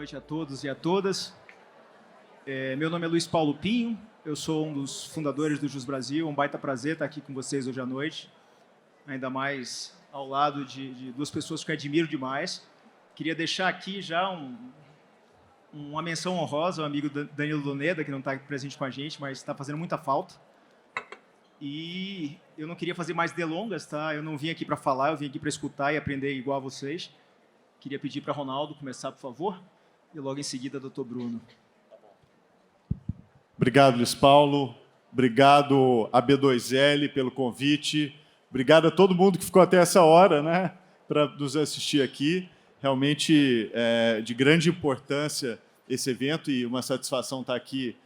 noite a todos e a todas. Meu nome é Luiz Paulo Pinho, eu sou um dos fundadores do Jus Brasil, um baita prazer estar aqui com vocês hoje à noite, ainda mais ao lado de duas pessoas que eu admiro demais. Queria deixar aqui já uma menção honrosa ao amigo Danilo Doneda, que não está presente com a gente, mas está fazendo muita falta. E eu não queria fazer mais delongas, tá? Eu não vim aqui para falar, eu vim aqui para escutar e aprender igual a vocês. Queria pedir para Ronaldo começar, por favor, e logo em seguida, Dr. Bruno. Obrigado, Luiz Paulo. Obrigado a B2L pelo convite. Obrigado a todo mundo que ficou até essa hora, né, para nos assistir aqui. Realmente é de grande importância esse evento e uma satisfação estar aqui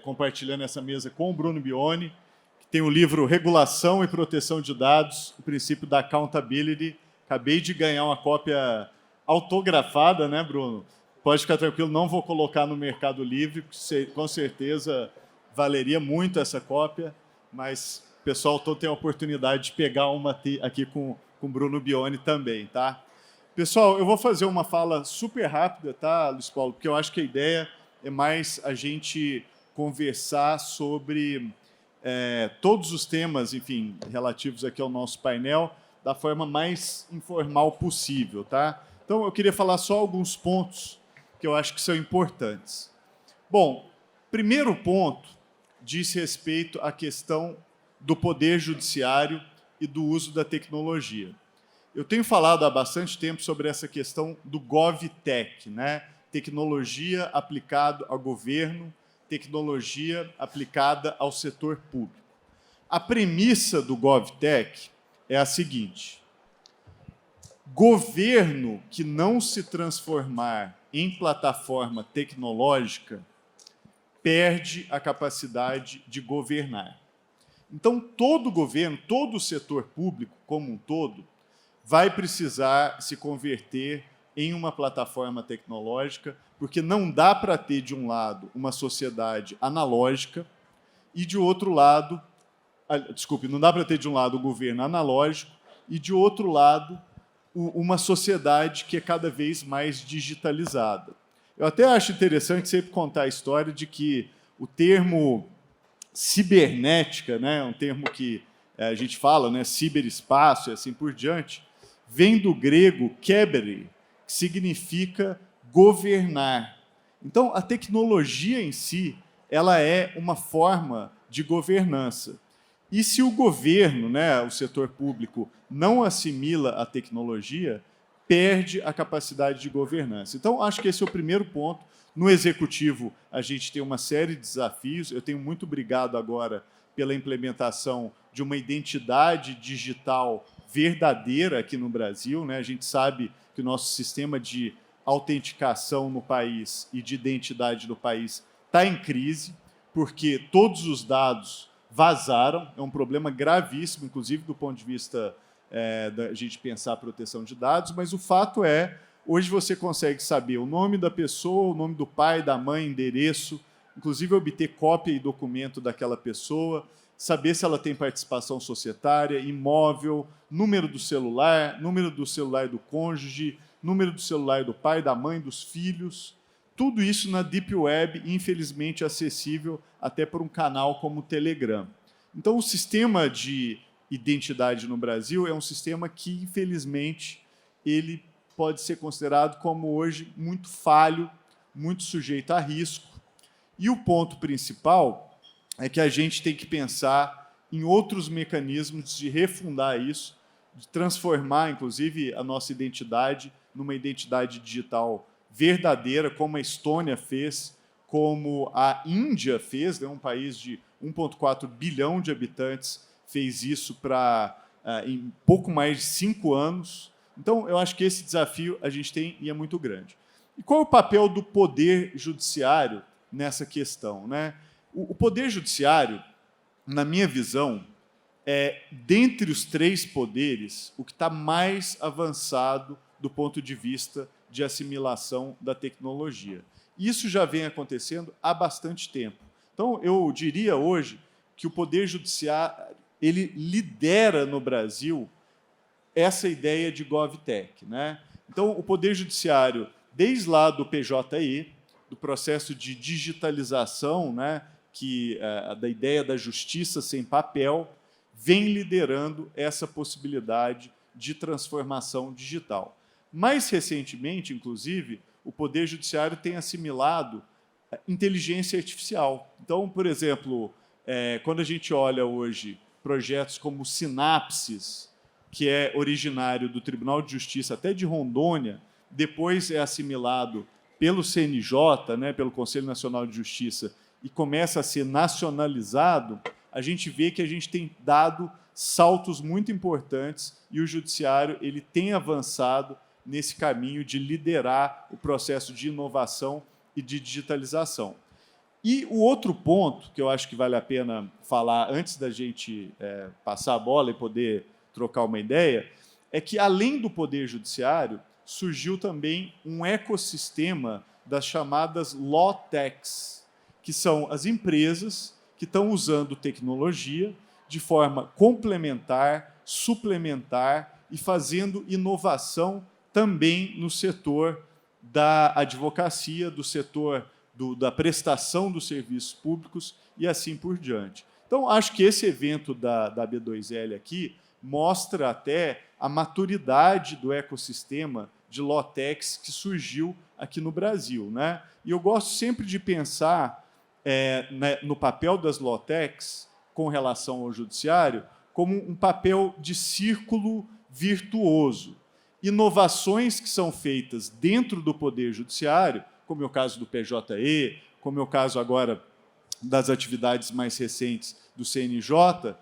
compartilhando essa mesa com o Bruno Bione, que tem o livro Regulação e Proteção de Dados, o princípio da accountability. Acabei de ganhar uma cópia autografada, né, Bruno? Pode ficar tranquilo, não vou colocar no Mercado Livre, porque com certeza valeria muito essa cópia, mas o pessoal todo tem a oportunidade de pegar uma aqui com o Bruno Bione também, tá? Pessoal, eu vou fazer uma fala super rápida, tá, Luiz Paulo? Porque eu acho que a ideia é mais a gente conversar sobre todos os temas, enfim, relativos aqui ao nosso painel, da forma mais informal possível, tá? Então, eu queria falar só alguns pontos que eu acho que são importantes. Bom, primeiro ponto diz respeito à questão do poder judiciário e do uso da tecnologia. Eu tenho falado há bastante tempo sobre essa questão do GovTech, né? Tecnologia aplicada ao governo, tecnologia aplicada ao setor público. A premissa do GovTech é a seguinte: governo que não se transformar em plataforma tecnológica perde a capacidade de governar. Então, todo governo, todo o setor público como um todo, vai precisar se converter em uma plataforma tecnológica, porque não dá para ter, de um lado, uma sociedade analógica e, de outro lado, não dá para ter, de um lado, o governo analógico e, de outro lado, uma sociedade que é cada vez mais digitalizada. Eu até acho interessante sempre contar a história de que o termo cibernética, né, um termo que a gente fala, né, ciberespaço e assim por diante, vem do grego kebere, que significa governar. Então, a tecnologia em si, ela é uma forma de governança. E se o governo, né, o setor público, não assimila a tecnologia, perde a capacidade de governança. Então, acho que esse é o primeiro ponto. No Executivo, a gente tem uma série de desafios. Eu tenho muito obrigado agora pela implementação de uma identidade digital verdadeira aqui no Brasil, né? A gente sabe que o nosso sistema de autenticação no país e de identidade do país está em crise, porque todos os dados vazaram, é um problema gravíssimo, inclusive do ponto de vista da gente pensar a proteção de dados, mas o fato é, hoje você consegue saber o nome da pessoa, o nome do pai, da mãe, endereço, inclusive obter cópia e documento daquela pessoa, saber se ela tem participação societária, imóvel, número do celular do cônjuge, número do celular do pai, da mãe, dos filhos. Tudo isso na Deep Web, infelizmente acessível até por um canal como o Telegram. Então, o sistema de identidade no Brasil é um sistema que, infelizmente, ele pode ser considerado como hoje muito falho, muito sujeito a risco. E o ponto principal é que a gente tem que pensar em outros mecanismos de refundar isso, de transformar, inclusive, a nossa identidade numa identidade digital verdadeira, como a Estônia fez, como a Índia fez, né, um país de 1,4 bilhão de habitantes, fez isso em pouco mais de 5 anos. Então, eu acho que esse desafio a gente tem e é muito grande. E qual é o papel do Poder Judiciário nessa questão, né? O Poder Judiciário, na minha visão, é, dentre os 3 poderes, o que está mais avançado do ponto de vista de assimilação da tecnologia. Isso já vem acontecendo há bastante tempo. Então, eu diria hoje que o Poder Judiciário ele lidera no Brasil essa ideia de GovTech, né? Então, o Poder Judiciário, desde lá do PJE, do processo de digitalização, né, da ideia da justiça sem papel, vem liderando essa possibilidade de transformação digital. Mais recentemente, inclusive, o Poder Judiciário tem assimilado inteligência artificial. Então, por exemplo, quando a gente olha hoje projetos como Sinapses, que é originário do Tribunal de Justiça, até de Rondônia, depois é assimilado pelo CNJ, né, pelo Conselho Nacional de Justiça, e começa a ser nacionalizado, a gente vê que a gente tem dado saltos muito importantes e o Judiciário ele tem avançado nesse caminho de liderar o processo de inovação e de digitalização. E o outro ponto que eu acho que vale a pena falar antes da gente passar a bola e poder trocar uma ideia, é que, além do Poder Judiciário, surgiu também um ecossistema das chamadas law techs, que são as empresas que estão usando tecnologia de forma complementar, suplementar e fazendo inovação também no setor da advocacia, do setor da prestação dos serviços públicos e assim por diante. Então, acho que esse evento da B2L aqui mostra até a maturidade do ecossistema de Lawtechs que surgiu aqui no Brasil, né? E eu gosto sempre de pensar no papel das Lawtechs com relação ao judiciário como um papel de círculo virtuoso. Inovações que são feitas dentro do Poder Judiciário, como é o caso do PJE, como é o caso agora das atividades mais recentes do CNJ,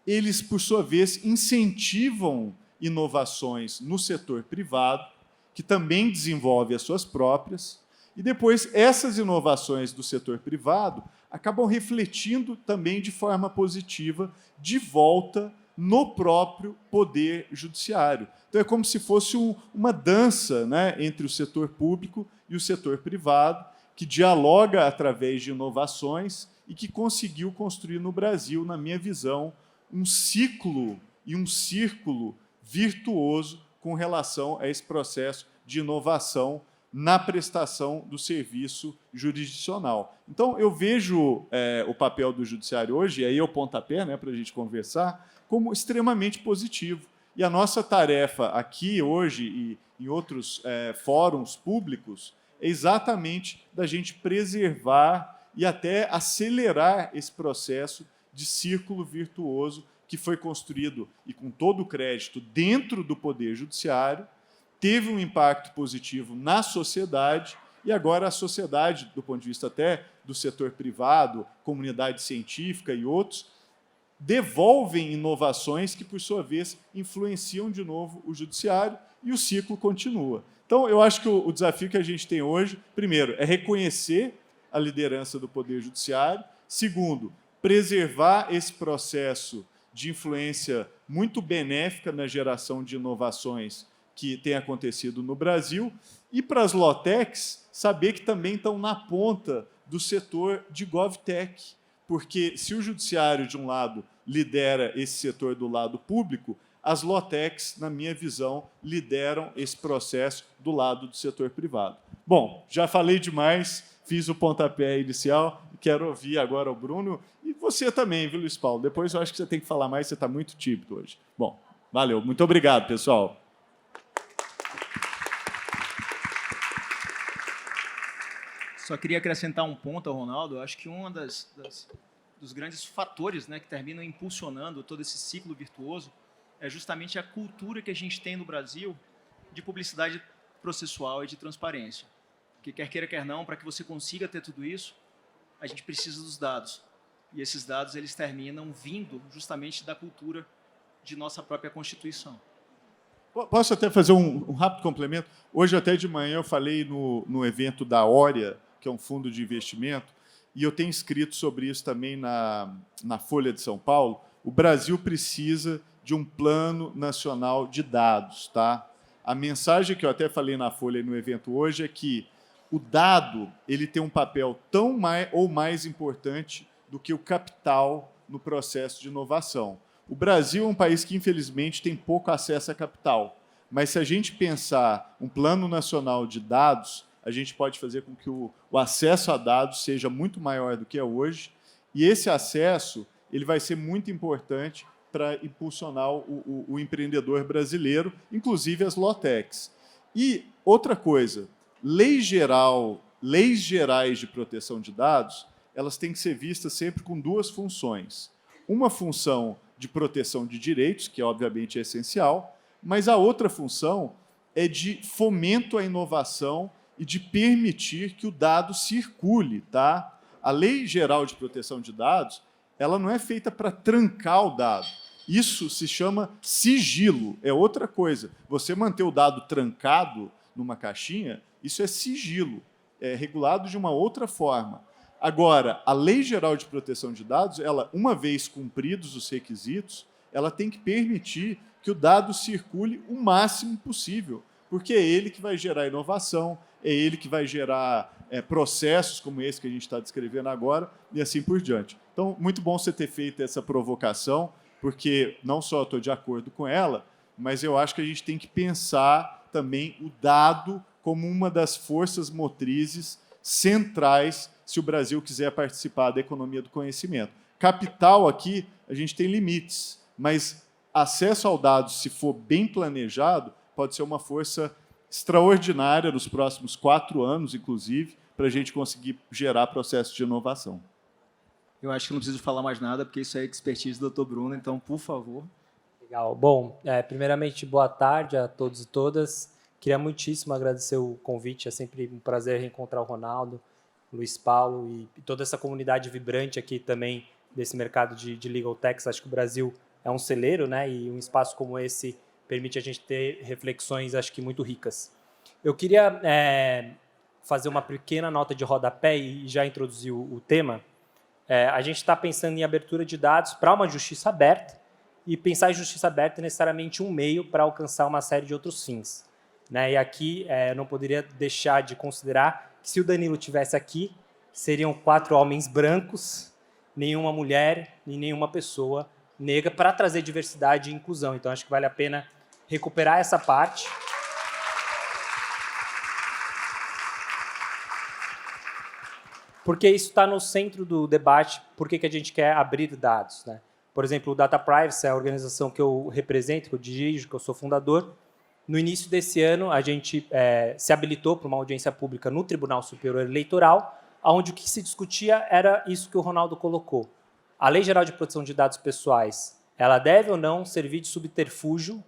eles, por sua vez, incentivam inovações no setor privado, que também desenvolve as suas próprias, e depois essas inovações do setor privado acabam refletindo também de forma positiva de volta no próprio Poder Judiciário. Então, é como se fosse uma dança, né, entre o setor público e o setor privado, que dialoga através de inovações e que conseguiu construir no Brasil, na minha visão, um ciclo e um círculo virtuoso com relação a esse processo de inovação na prestação do serviço jurisdicional. Então, eu vejo o papel do judiciário hoje, e aí é o pontapé, né, para a gente conversar, como extremamente positivo. E a nossa tarefa aqui hoje e em outros fóruns públicos é exatamente da gente preservar e até acelerar esse processo de círculo virtuoso que foi construído, e com todo o crédito, dentro do Poder Judiciário, teve um impacto positivo na sociedade, e agora a sociedade, do ponto de vista até do setor privado, comunidade científica e outros, devolvem inovações que, por sua vez, influenciam de novo o judiciário e o ciclo continua. Então, eu acho que o desafio que a gente tem hoje, primeiro, é reconhecer a liderança do Poder Judiciário, segundo, preservar esse processo de influência muito benéfica na geração de inovações que tem acontecido no Brasil, e para as Lawtechs, saber que também estão na ponta do setor de GovTech, porque se o judiciário, de um lado, lidera esse setor do lado público, as Lawtechs, na minha visão, lideram esse processo do lado do setor privado. Bom, já falei demais, fiz o pontapé inicial, quero ouvir agora o Bruno, e você também, viu, Luiz Paulo? Depois eu acho que você tem que falar mais, você está muito tímido hoje. Bom, valeu, muito obrigado, pessoal. Só queria acrescentar um ponto ao Ronaldo. Eu acho que um dos grandes fatores, né, que terminam impulsionando todo esse ciclo virtuoso é justamente a cultura que a gente tem no Brasil de publicidade processual e de transparência. Porque quer queira, quer não, para que você consiga ter tudo isso, a gente precisa dos dados. E esses dados eles terminam vindo justamente da cultura de nossa própria Constituição. Posso até fazer um rápido complemento? Hoje, até de manhã, eu falei no evento da Oria, que é um fundo de investimento, e eu tenho escrito sobre isso também na Folha de São Paulo. O Brasil precisa de um plano nacional de dados. Tá? A mensagem que eu até falei na Folha no evento hoje é que o dado ele tem um papel tão mais importante do que o capital no processo de inovação. O Brasil é um país que, infelizmente, tem pouco acesso a capital, mas se a gente pensar um plano nacional de dados, a gente pode fazer com que o acesso a dados seja muito maior do que é hoje, e esse acesso ele vai ser muito importante para impulsionar o empreendedor brasileiro, inclusive as low-techs. E outra coisa, leis gerais de proteção de dados, elas têm que ser vistas sempre com duas funções. Uma função de proteção de direitos, que obviamente é essencial, mas a outra função é de fomento à inovação e de permitir que o dado circule. Tá? A Lei Geral de Proteção de Dados ela não é feita para trancar o dado. Isso se chama sigilo, é outra coisa. Você manter o dado trancado numa caixinha, isso é sigilo, é regulado de uma outra forma. Agora, a Lei Geral de Proteção de Dados, ela, uma vez cumpridos os requisitos, ela tem que permitir que o dado circule o máximo possível, porque é ele que vai gerar inovação, é ele que vai gerar processos como esse que a gente está descrevendo agora, e assim por diante. Então, muito bom você ter feito essa provocação, porque não só estou de acordo com ela, mas eu acho que a gente tem que pensar também o dado como uma das forças motrizes centrais se o Brasil quiser participar da economia do conhecimento. Capital aqui, a gente tem limites, mas acesso ao dado, se for bem planejado, pode ser uma força extraordinária nos próximos 4 anos, inclusive, para a gente conseguir gerar processos de inovação. Eu acho que não preciso falar mais nada, porque isso é expertise do Dr. Bruno, então, por favor. Legal. Bom, primeiramente, boa tarde a todos e todas. Queria muitíssimo agradecer o convite, é sempre um prazer reencontrar o Ronaldo, o Luiz Paulo e toda essa comunidade vibrante aqui também desse mercado de legal techs. Acho que o Brasil é um celeiro, né? E um espaço como esse permite a gente ter reflexões, acho que muito ricas. Eu queria fazer uma pequena nota de rodapé e já introduzir o tema. A gente está pensando em abertura de dados para uma justiça aberta, e pensar em justiça aberta é necessariamente um meio para alcançar uma série de outros fins. Né? E aqui eu não poderia deixar de considerar que se o Danilo estivesse aqui, seriam 4 homens brancos, nenhuma mulher e nenhuma pessoa negra, para trazer diversidade e inclusão. Então, acho que vale a pena recuperar essa parte. Porque isso está no centro do debate, por que a gente quer abrir dados. Né? Por exemplo, o Data Privacy, a organização que eu represento, que eu dirijo, que eu sou fundador, no início desse ano, a gente se habilitou para uma audiência pública no Tribunal Superior Eleitoral, onde o que se discutia era isso que o Ronaldo colocou. A Lei Geral de Proteção de Dados Pessoais, ela deve ou não servir de subterfúgio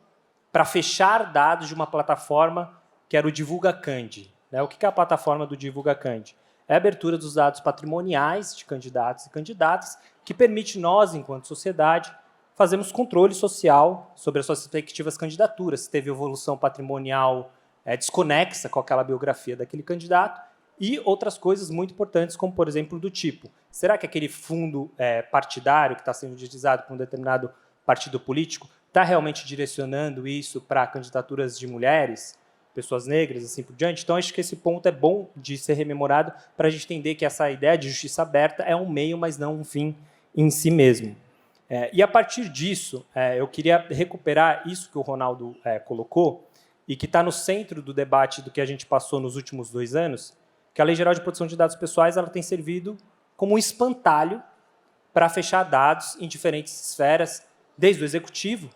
para fechar dados de uma plataforma que era o DivulgaCand. Né? O que é a plataforma do DivulgaCand? É a abertura dos dados patrimoniais de candidatos e candidatas, que permite nós, enquanto sociedade, fazermos controle social sobre as suas respectivas candidaturas, se teve evolução patrimonial desconexa com aquela biografia daquele candidato, e outras coisas muito importantes, como, por exemplo, do tipo, será que aquele fundo partidário que está sendo utilizado por um determinado partido político está realmente direcionando isso para candidaturas de mulheres, pessoas negras, assim por diante? Então, acho que esse ponto é bom de ser rememorado para a gente entender que essa ideia de justiça aberta é um meio, mas não um fim em si mesmo. E, a partir disso, eu queria recuperar isso que o Ronaldo colocou e que está no centro do debate do que a gente passou nos últimos 2 anos, que a Lei Geral de Proteção de Dados Pessoais ela tem servido como um espantalho para fechar dados em diferentes esferas, desde o executivo,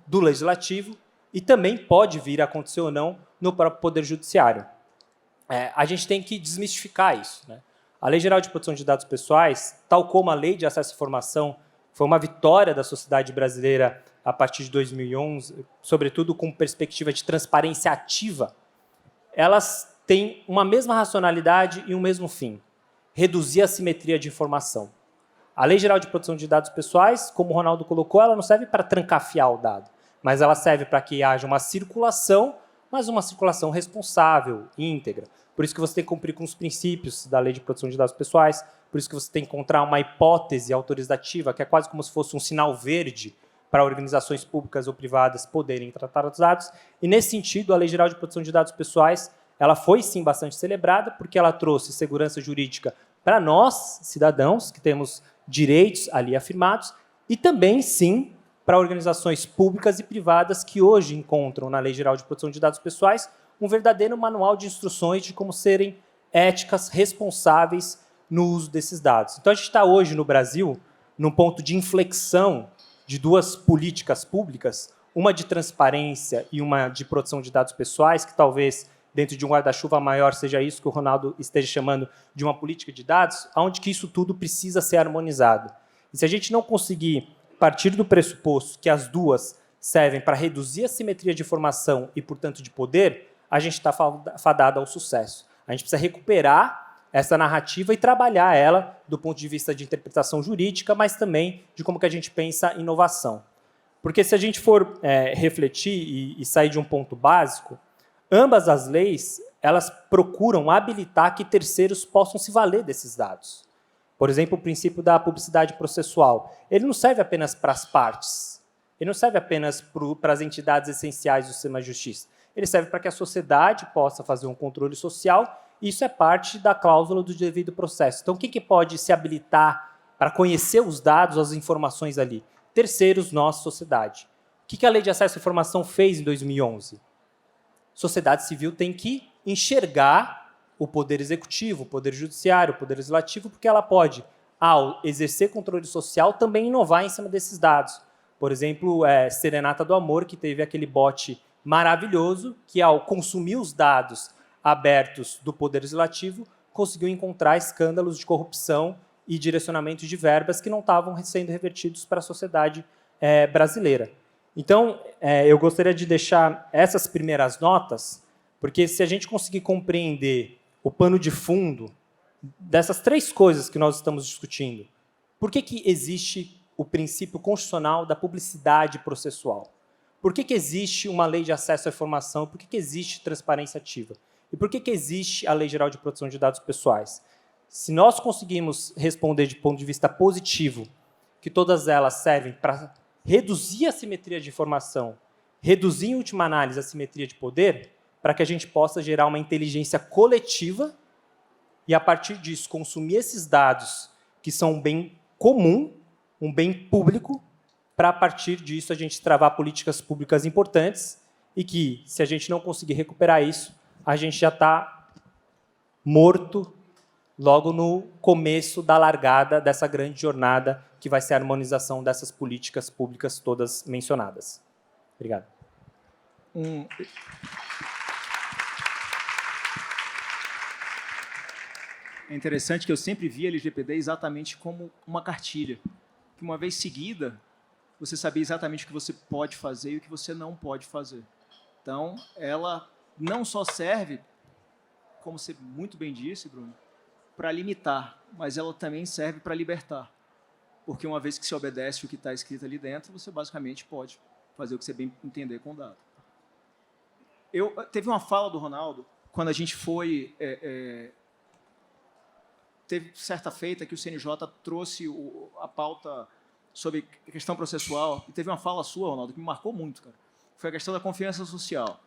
do legislativo, e também pode vir a acontecer ou não no próprio Poder Judiciário. A gente tem que desmistificar isso. Né? A Lei Geral de Proteção de Dados Pessoais, tal como a Lei de Acesso à Informação, foi uma vitória da sociedade brasileira a partir de 2011, sobretudo com perspectiva de transparência ativa, elas têm uma mesma racionalidade e um mesmo fim: reduzir a assimetria de informação. A Lei Geral de Proteção de Dados Pessoais, como o Ronaldo colocou, ela não serve para trancafiar o dado, mas ela serve para que haja uma circulação, mas uma circulação responsável, íntegra. Por isso que você tem que cumprir com os princípios da Lei de Proteção de Dados Pessoais, por isso que você tem que encontrar uma hipótese autorizativa, que é quase como se fosse um sinal verde para organizações públicas ou privadas poderem tratar os dados. E, nesse sentido, a Lei Geral de Proteção de Dados Pessoais ela foi, sim, bastante celebrada, porque ela trouxe segurança jurídica para nós, cidadãos, que temos direitos ali afirmados, e também, sim, para organizações públicas e privadas que hoje encontram na Lei Geral de Proteção de Dados Pessoais um verdadeiro manual de instruções de como serem éticas, responsáveis no uso desses dados. Então, a gente está hoje no Brasil num ponto de inflexão de duas políticas públicas, uma de transparência e uma de proteção de dados pessoais, que talvez dentro de um guarda-chuva maior seja isso que o Ronaldo esteja chamando de uma política de dados, onde que isso tudo precisa ser harmonizado. E se a gente não conseguir partir do pressuposto que as duas servem para reduzir a simetria de informação e, portanto, de poder, a gente está fadado ao sucesso. A gente precisa recuperar essa narrativa e trabalhar ela do ponto de vista de interpretação jurídica, mas também de como que a gente pensa inovação. Porque se a gente for refletir e sair de um ponto básico, ambas as leis elas procuram habilitar que terceiros possam se valer desses dados. Por exemplo, o princípio da publicidade processual. Ele não serve apenas para as partes, ele não serve apenas para as entidades essenciais do sistema de justiça. Ele serve para que a sociedade possa fazer um controle social. Isso é parte da cláusula do devido processo. Então, quem que pode se habilitar para conhecer os dados, as informações ali? Terceiros, nós, sociedade. O que a Lei de Acesso à Informação fez em 2011? Sociedade civil tem que enxergar o poder executivo, o poder judiciário, o poder legislativo, porque ela pode, ao exercer controle social, também inovar em cima desses dados. Por exemplo, Serenata do Amor, que teve aquele bot maravilhoso, que ao consumir os dados abertos do Poder Legislativo, conseguiu encontrar escândalos de corrupção e direcionamento de verbas que não estavam sendo revertidos para a sociedade brasileira. Então, eu gostaria de deixar essas primeiras notas, porque se a gente conseguir compreender o pano de fundo dessas três coisas que nós estamos discutindo, por que existe o princípio constitucional da publicidade processual? Por que existe uma lei de acesso à informação? Por que existe transparência ativa? E por que existe a Lei Geral de Proteção de Dados Pessoais? Se nós conseguimos responder de ponto de vista positivo, que todas elas servem para reduzir a simetria de informação, reduzir, em última análise, a simetria de poder, para que a gente possa gerar uma inteligência coletiva e, a partir disso, consumir esses dados, que são um bem comum, um bem público, para, a partir disso, a gente travar políticas públicas importantes e que, se a gente não conseguir recuperar isso, a gente já está morto logo no começo da largada dessa grande jornada que vai ser a harmonização dessas políticas públicas todas mencionadas. Obrigado. É interessante que eu sempre vi a LGPD exatamente como uma cartilha, que uma vez seguida, você sabia exatamente o que você pode fazer e o que você não pode fazer. Então, ela não só serve, como você muito bem disse, Bruno, para limitar, mas ela também serve para libertar. Porque uma vez que se obedece o que está escrito ali dentro, você basicamente pode fazer o que você bem entender com o dado. Teve uma fala do Ronaldo, quando a gente foi... teve certa feita que o CNJ trouxe a pauta sobre a questão processual, e teve uma fala sua, Ronaldo, que me marcou muito, cara. Foi a questão da confiança social.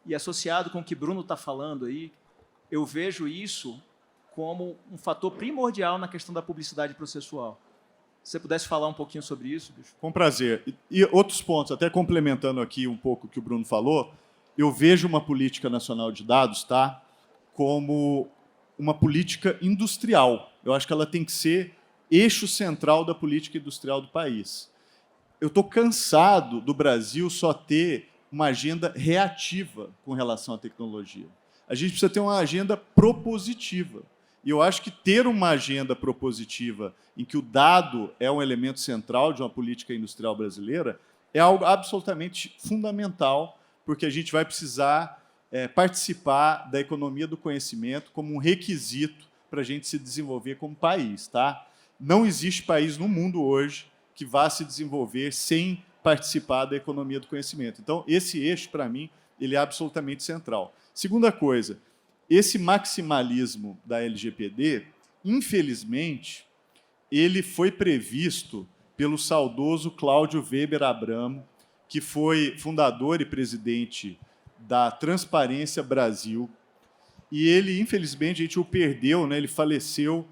E associado com o que Bruno está falando aí, eu vejo isso como um fator primordial na questão da publicidade processual. Se você pudesse falar um pouquinho sobre isso, bicho. Com prazer. E outros pontos, até complementando aqui um pouco o que o Bruno falou, eu vejo uma política nacional de dados, tá, como uma política industrial. Eu acho que ela tem que ser eixo central da política industrial do país. Eu estou cansado do Brasil só ter uma agenda reativa com relação à tecnologia. A gente precisa ter uma agenda propositiva. E eu acho que ter uma agenda propositiva em que o dado é um elemento central de uma política industrial brasileira é algo absolutamente fundamental, porque a gente vai precisar participar da economia do conhecimento como um requisito para a gente se desenvolver como país. Tá? Não existe país no mundo hoje que vá se desenvolver sem participar da economia do conhecimento. Então, esse eixo, para mim, ele é absolutamente central. Segunda coisa, esse maximalismo da LGPD, infelizmente, ele foi previsto pelo saudoso Cláudio Weber Abramo, que foi fundador e presidente da Transparência Brasil. E ele, infelizmente, a gente o perdeu, né? Ele faleceu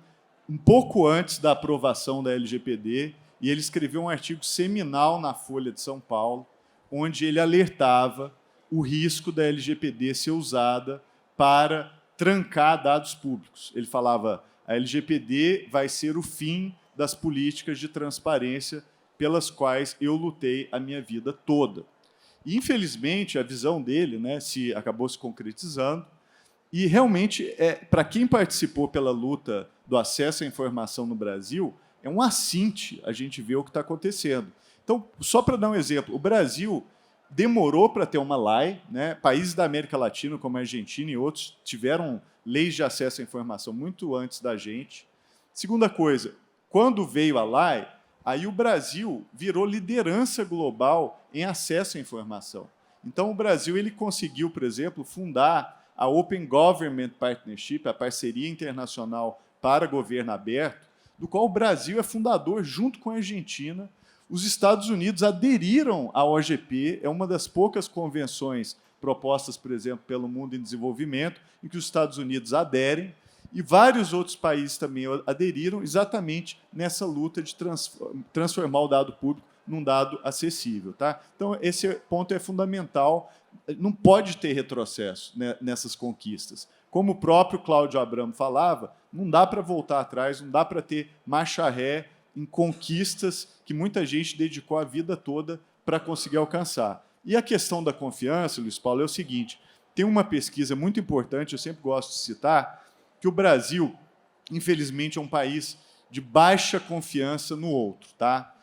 um pouco antes da aprovação da LGPD, e ele escreveu um artigo seminal na Folha de São Paulo, onde ele alertava o risco da LGPD ser usada para trancar dados públicos. Ele falava: a LGPD vai ser o fim das políticas de transparência pelas quais eu lutei a minha vida toda. E, infelizmente, a visão dele, né, acabou se concretizando, e realmente, para quem participou pela luta do acesso à informação no Brasil, é um assinte a gente ver o que está acontecendo. Então, só para dar um exemplo, o Brasil demorou para ter uma lei, né? Países da América Latina, como a Argentina e outros, tiveram leis de acesso à informação muito antes da gente. Segunda coisa, quando veio a lei, aí o Brasil virou liderança global em acesso à informação. Então, o Brasil ele conseguiu, por exemplo, fundar a Open Government Partnership, a parceria internacional para governo aberto, do qual o Brasil é fundador junto com a Argentina. Os Estados Unidos aderiram à OGP, é uma das poucas convenções propostas, por exemplo, pelo Mundo em Desenvolvimento, em que os Estados Unidos aderem, e vários outros países também aderiram exatamente nessa luta de transformar o dado público num dado acessível. Tá? Então, esse ponto é fundamental. Não pode ter retrocesso, né, nessas conquistas. Como o próprio Cláudio Abramo falava, não dá para voltar atrás, não dá para ter marcha ré em conquistas que muita gente dedicou a vida toda para conseguir alcançar. E a questão da confiança, Luiz Paulo, é o seguinte: tem uma pesquisa muito importante, eu sempre gosto de citar, que o Brasil, infelizmente, é um país de baixa confiança no outro. Tá?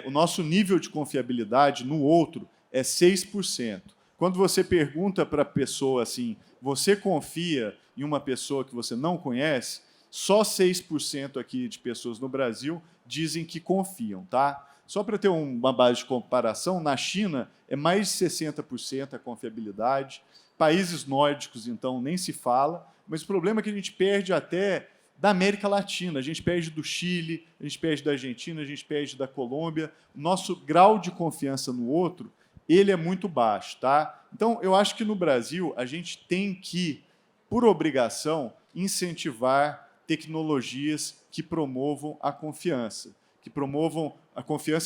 O nosso nível de confiabilidade no outro é 6%. Quando você pergunta para a pessoa assim, você confia em uma pessoa que você não conhece, só 6% aqui de pessoas no Brasil dizem que confiam. Tá? Só para ter uma base de comparação, na China é mais de 60% a confiabilidade. Países nórdicos, então, nem se fala. Mas o problema é que a gente perde até da América Latina. A gente perde do Chile, a gente perde da Argentina, a gente perde da Colômbia. O nosso grau de confiança no outro, ele é muito baixo. Tá? Então, eu acho que no Brasil a gente tem que, por obrigação, incentivar tecnologias que promovam a confiança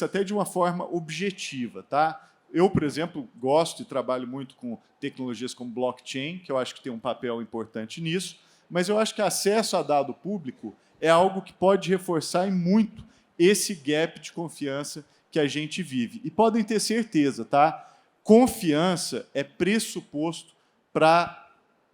até de uma forma objetiva. Tá? Eu, por exemplo, gosto e trabalho muito com tecnologias como blockchain, que eu acho que tem um papel importante nisso, mas eu acho que acesso a dado público é algo que pode reforçar muito esse gap de confiança que a gente vive. E podem ter certeza, tá? Confiança é pressuposto para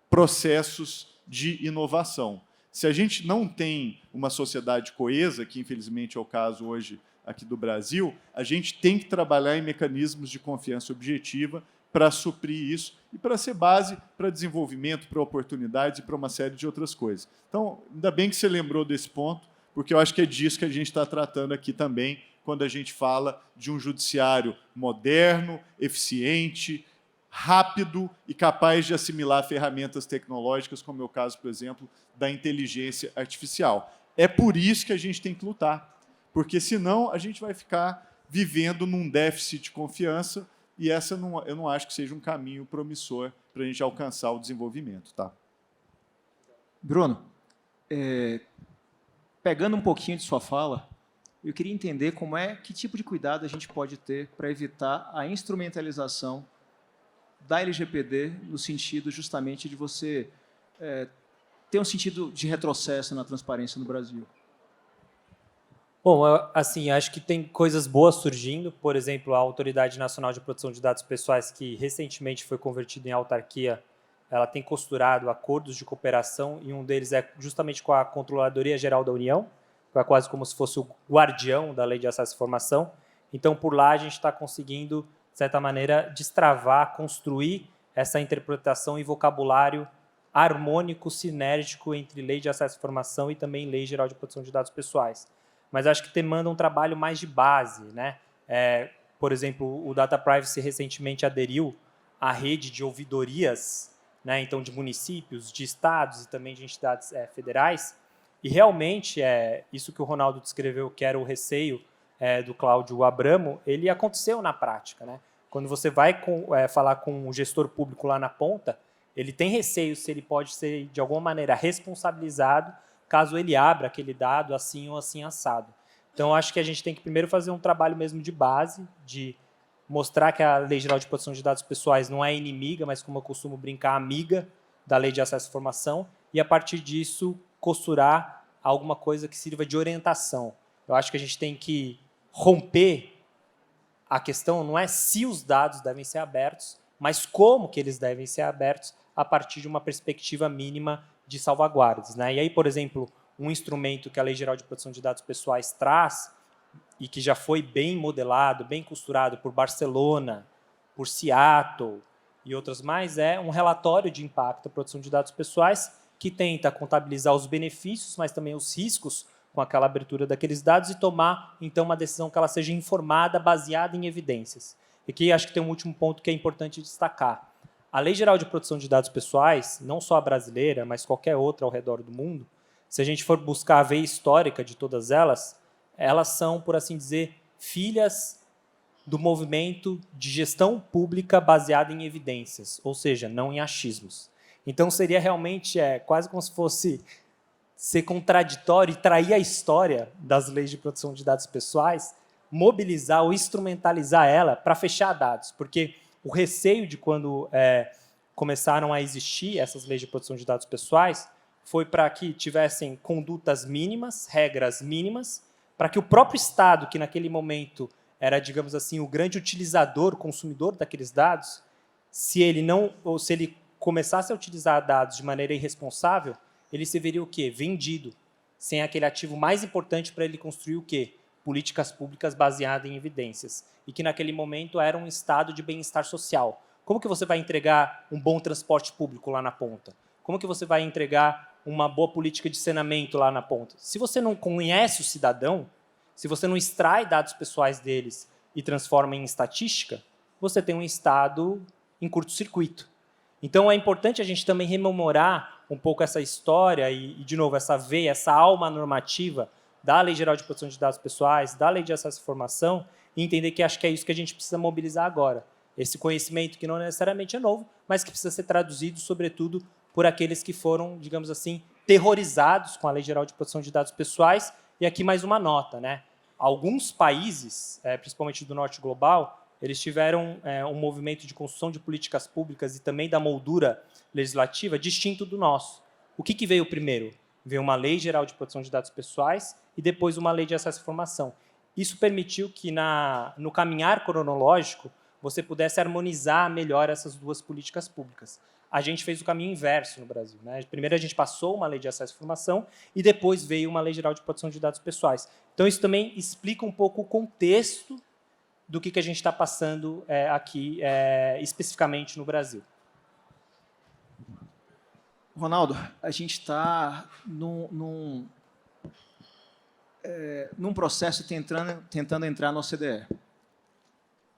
processos de inovação. Se a gente não tem uma sociedade coesa, que infelizmente é o caso hoje aqui do Brasil, a gente tem que trabalhar em mecanismos de confiança objetiva para suprir isso e para ser base para desenvolvimento, para oportunidades e para uma série de outras coisas. Então, ainda bem que você lembrou desse ponto, porque eu acho que é disso que a gente está tratando aqui também, quando a gente fala de um judiciário moderno, eficiente, rápido e capaz de assimilar ferramentas tecnológicas, como é o caso, por exemplo, da inteligência artificial. É por isso que a gente tem que lutar, porque senão a gente vai ficar vivendo num déficit de confiança e eu não acho que seja um caminho promissor para a gente alcançar o desenvolvimento. Tá? Bruno, pegando um pouquinho de sua fala, eu queria entender que tipo de cuidado a gente pode ter para evitar a instrumentalização da LGPD no sentido justamente de você ter um sentido de retrocesso na transparência no Brasil. Bom, assim, acho que tem coisas boas surgindo. Por exemplo, a Autoridade Nacional de Proteção de Dados Pessoais, que recentemente foi convertida em autarquia, ela tem costurado acordos de cooperação e um deles é justamente com a Controladoria Geral da União, que é quase como se fosse o guardião da Lei de Acesso à Informação. Então, por lá, a gente está conseguindo, de certa maneira, destravar, construir essa interpretação e vocabulário harmônico, sinérgico entre Lei de Acesso à Informação e também Lei Geral de Proteção de Dados Pessoais. Mas acho que demanda um trabalho mais de base. Né? Por exemplo, o Data Privacy recentemente aderiu à rede de ouvidorias, né? Então, de municípios, de estados e também de entidades federais. E realmente, isso que o Ronaldo descreveu, que era o receio do Cláudio Abramo, ele aconteceu na prática. Né? Quando você vai falar com o gestor público lá na ponta, ele tem receio se ele pode ser, de alguma maneira, responsabilizado caso ele abra aquele dado assim ou assim assado. Então, acho que a gente tem que primeiro fazer um trabalho mesmo de base, de mostrar que a Lei Geral de Proteção de Dados Pessoais não é inimiga, mas, como eu costumo brincar, amiga da Lei de Acesso à Informação, e, a partir disso, costurar alguma coisa que sirva de orientação. Eu acho que a gente tem que romper a questão, não é se os dados devem ser abertos, mas como que eles devem ser abertos a partir de uma perspectiva mínima de salvaguardas, né? E aí, por exemplo, um instrumento que a Lei Geral de Proteção de Dados Pessoais traz e que já foi bem modelado, bem costurado por Barcelona, por Seattle e outras mais, é um relatório de impacto da proteção de dados pessoais que tenta contabilizar os benefícios, mas também os riscos com aquela abertura daqueles dados e tomar, então, uma decisão que ela seja informada, baseada em evidências. E aqui acho que tem um último ponto que é importante destacar. A Lei Geral de Proteção de Dados Pessoais, não só a brasileira, mas qualquer outra ao redor do mundo, se a gente for buscar a veia histórica de todas elas são, por assim dizer, filhas do movimento de gestão pública baseada em evidências, ou seja, não em achismos. Então, seria realmente quase como se fosse ser contraditório e trair a história das leis de proteção de dados pessoais, mobilizar ou instrumentalizar ela para fechar dados, porque o receio de quando começaram a existir essas leis de proteção de dados pessoais foi para que tivessem condutas mínimas, regras mínimas, para que o próprio Estado, que naquele momento era, digamos assim, o grande utilizador, consumidor daqueles dados, se ele começasse a utilizar dados de maneira irresponsável, ele se veria o quê? Vendido, sem aquele ativo mais importante para ele construir o quê? Políticas públicas baseadas em evidências. E que naquele momento era um estado de bem-estar social. Como que você vai entregar um bom transporte público lá na ponta? Como que você vai entregar uma boa política de saneamento lá na ponta? Se você não conhece o cidadão, se você não extrai dados pessoais deles e transforma em estatística, você tem um Estado em curto-circuito. Então, é importante a gente também rememorar um pouco essa história e, de novo, essa veia, essa alma normativa da Lei Geral de Proteção de Dados Pessoais, da Lei de Acesso à Informação, e entender que acho que é isso que a gente precisa mobilizar agora. Esse conhecimento que não necessariamente é novo, mas que precisa ser traduzido, sobretudo, por aqueles que foram, digamos assim, terrorizados com a Lei Geral de Proteção de Dados Pessoais. E aqui mais uma nota, né? Alguns países, principalmente do norte global, eles tiveram um movimento de construção de políticas públicas e também da moldura legislativa distinto do nosso. O que veio primeiro? Veio uma Lei Geral de Proteção de Dados Pessoais e depois uma Lei de Acesso à Informação. Isso permitiu que, no caminhar cronológico, você pudesse harmonizar melhor essas duas políticas públicas. A gente fez o caminho inverso no Brasil, né? Primeiro a gente passou uma Lei de Acesso à Informação e depois veio uma Lei Geral de Proteção de Dados Pessoais. Então, isso também explica um pouco o contexto do que a gente está passando aqui, especificamente no Brasil. Ronaldo, a gente está num processo tentando entrar na OCDE.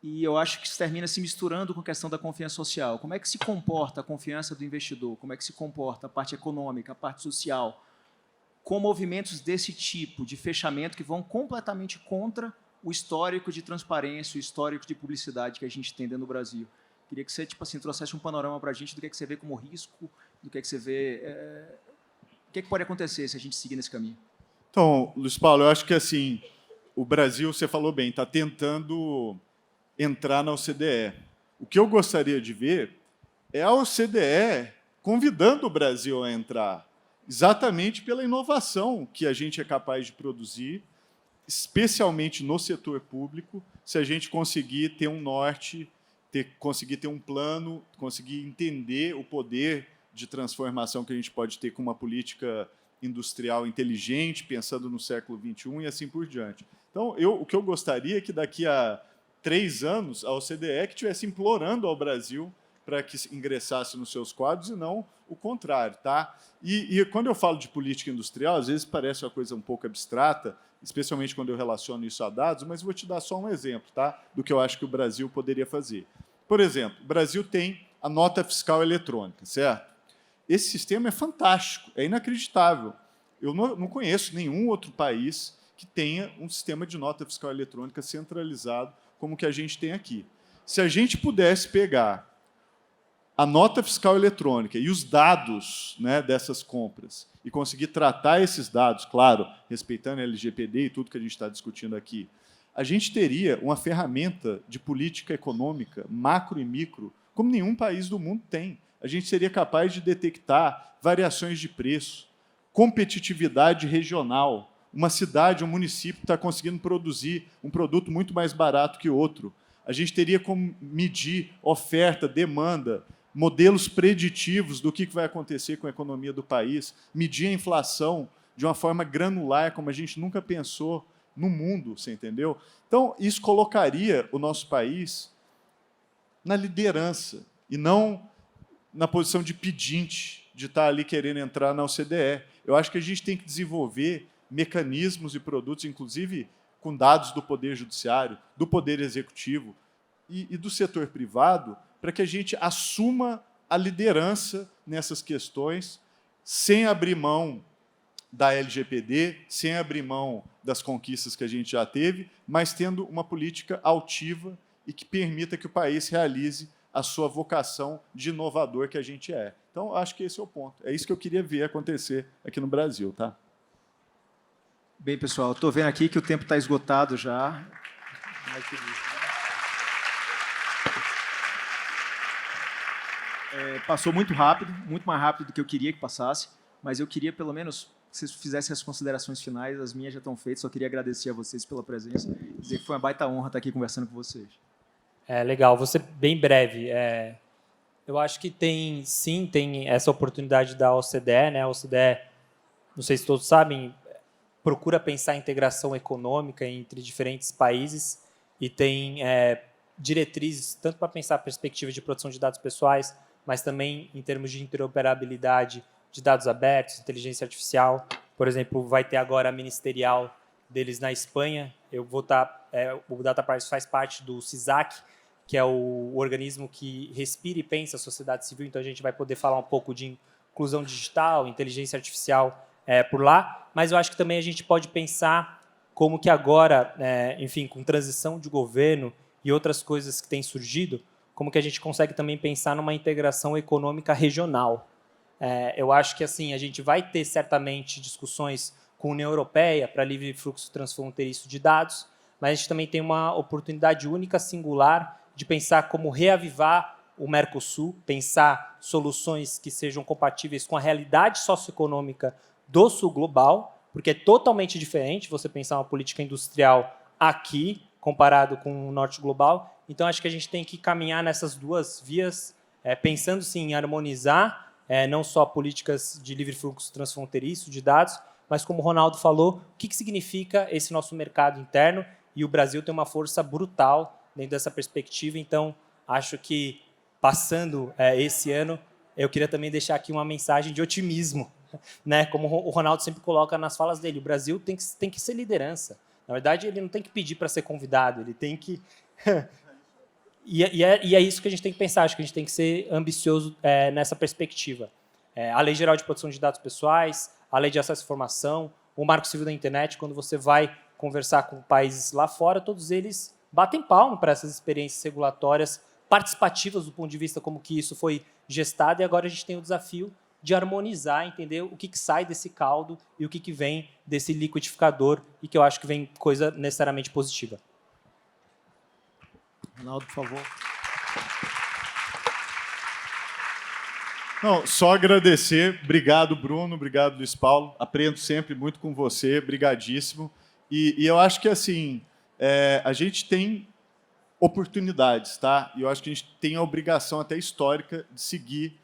E eu acho que isso termina se misturando com a questão da confiança social. Como é que se comporta a confiança do investidor? Como é que se comporta a parte econômica, a parte social, com movimentos desse tipo de fechamento que vão completamente contra o histórico de transparência, o histórico de publicidade que a gente tem dentro do Brasil? Queria que você trouxesse um panorama para a gente do que você vê como risco, do que você vê... o que pode acontecer se a gente seguir nesse caminho? Então, Luiz Paulo, eu acho que assim, o Brasil, você falou bem, está tentando entrar na OCDE. O que eu gostaria de ver é a OCDE convidando o Brasil a entrar, exatamente pela inovação que a gente é capaz de produzir, especialmente no setor público, se a gente conseguir ter um norte, conseguir ter um plano, conseguir entender o poder de transformação que a gente pode ter com uma política industrial inteligente, pensando no século XXI e assim por diante. Então, o que eu gostaria é que daqui a 3 anos a OCDE que estivesse implorando ao Brasil para que ingressasse nos seus quadros e não o contrário. Tá? E quando eu falo de política industrial, às vezes parece uma coisa um pouco abstrata, especialmente quando eu relaciono isso a dados, mas vou te dar só um exemplo, tá, do que eu acho que o Brasil poderia fazer. Por exemplo, o Brasil tem a nota fiscal eletrônica, certo? Esse sistema é fantástico, é inacreditável. Eu não conheço nenhum outro país que tenha um sistema de nota fiscal eletrônica centralizado como o que a gente tem aqui. Se a gente pudesse pegar a nota fiscal eletrônica e os dados, né, dessas compras, e conseguir tratar esses dados, claro, respeitando a LGPD e tudo que a gente está discutindo aqui, a gente teria uma ferramenta de política econômica, macro e micro, como nenhum país do mundo tem. A gente seria capaz de detectar variações de preço, competitividade regional, uma cidade, um município está conseguindo produzir um produto muito mais barato que outro. A gente teria como medir oferta, demanda, modelos preditivos do que vai acontecer com a economia do país, medir a inflação de uma forma granular, como a gente nunca pensou no mundo, você entendeu? Então, isso colocaria o nosso país na liderança e não na posição de pedinte, de estar ali querendo entrar na OCDE. Eu acho que a gente tem que desenvolver mecanismos e produtos, inclusive com dados do Poder Judiciário, do Poder Executivo e do setor privado, para que a gente assuma a liderança nessas questões, sem abrir mão da LGPD, sem abrir mão das conquistas que a gente já teve, mas tendo uma política altiva e que permita que o país realize a sua vocação de inovador que a gente é. Então, acho que esse é o ponto. É isso que eu queria ver acontecer aqui no Brasil. Tá? Bem, pessoal, estou vendo aqui que o tempo está esgotado já. Passou muito rápido, muito mais rápido do que eu queria que passasse, mas eu queria, pelo menos, que vocês fizessem as considerações finais. As minhas já estão feitas, só queria agradecer a vocês pela presença e dizer que foi uma baita honra estar aqui conversando com vocês. Legal, vou ser bem breve. Eu acho que tem essa oportunidade da OCDE, né? A OCDE, não sei se todos sabem, procura pensar a integração econômica entre diferentes países e tem diretrizes tanto para pensar a perspectiva de proteção de dados pessoais, mas também em termos de interoperabilidade de dados abertos, inteligência artificial. Por exemplo, vai ter agora a ministerial deles na Espanha. O Data Privacy faz parte do CISAC, que é o organismo que respira e pensa a sociedade civil, então a gente vai poder falar um pouco de inclusão digital, inteligência artificial por lá, mas eu acho que também a gente pode pensar como que agora, enfim, com transição de governo e outras coisas que têm surgido, como que a gente consegue também pensar numa integração econômica regional. Eu acho que assim a gente vai ter certamente discussões com a União Europeia para livre fluxo transfronteiriço de dados, mas a gente também tem uma oportunidade única, singular, de pensar como reavivar o Mercosul, pensar soluções que sejam compatíveis com a realidade socioeconômica do Sul global, porque é totalmente diferente você pensar uma política industrial aqui, comparado com o Norte global. Então, acho que a gente tem que caminhar nessas duas vias, pensando sim em harmonizar não só políticas de livre fluxo transfronteiriço de dados, mas, como o Ronaldo falou, o que significa esse nosso mercado interno, e o Brasil tem uma força brutal dentro dessa perspectiva. Então, acho que, passando esse ano, eu queria também deixar aqui uma mensagem de otimismo, né? Como o Ronaldo sempre coloca nas falas dele, o Brasil tem que ser liderança. Na verdade, ele não tem que pedir para ser convidado, ele tem que... e é isso que a gente tem que pensar, acho que a gente tem que ser ambicioso nessa perspectiva. A Lei Geral de Proteção de Dados Pessoais, a Lei de Acesso à Informação, o Marco Civil da Internet, quando você vai conversar com países lá fora, todos eles batem palmo para essas experiências regulatórias participativas do ponto de vista como que isso foi gestado, e agora a gente tem o desafio de harmonizar, entender o que sai desse caldo e o que vem desse liquidificador, e que eu acho que vem coisa necessariamente positiva. Ronaldo, por favor. Não, só agradecer. Obrigado, Bruno. Obrigado, Luiz Paulo. Aprendo sempre muito com você. Brigadíssimo. E eu acho que assim a gente tem oportunidades, tá? E eu acho que a gente tem a obrigação até histórica de seguir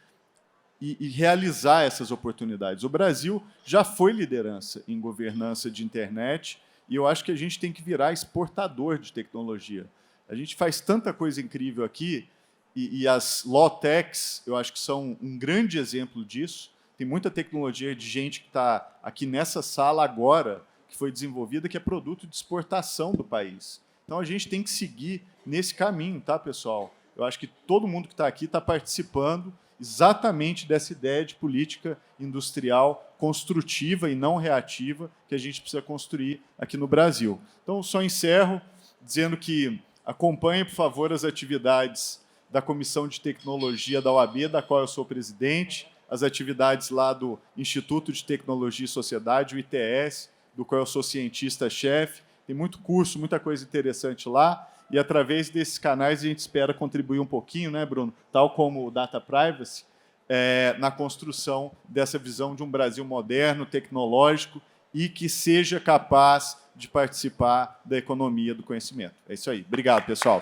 e realizar essas oportunidades. O Brasil já foi liderança em governança de internet e eu acho que a gente tem que virar exportador de tecnologia. A gente faz tanta coisa incrível aqui e as law techs, eu acho que são um grande exemplo disso. Tem muita tecnologia de gente que está aqui nessa sala agora, que foi desenvolvida, que é produto de exportação do país. Então, a gente tem que seguir nesse caminho, tá, pessoal? Eu acho que todo mundo que está aqui está participando exatamente dessa ideia de política industrial construtiva e não reativa que a gente precisa construir aqui no Brasil. Então, só encerro dizendo que acompanhe, por favor, as atividades da Comissão de Tecnologia da OAB, da qual eu sou presidente, as atividades lá do Instituto de Tecnologia e Sociedade, o ITS, do qual eu sou cientista-chefe. Tem muito curso, muita coisa interessante lá, e através desses canais a gente espera contribuir um pouquinho, né, Bruno? Tal como o Data Privacy, na construção dessa visão de um Brasil moderno, tecnológico e que seja capaz de participar da economia do conhecimento. É isso aí. Obrigado, pessoal.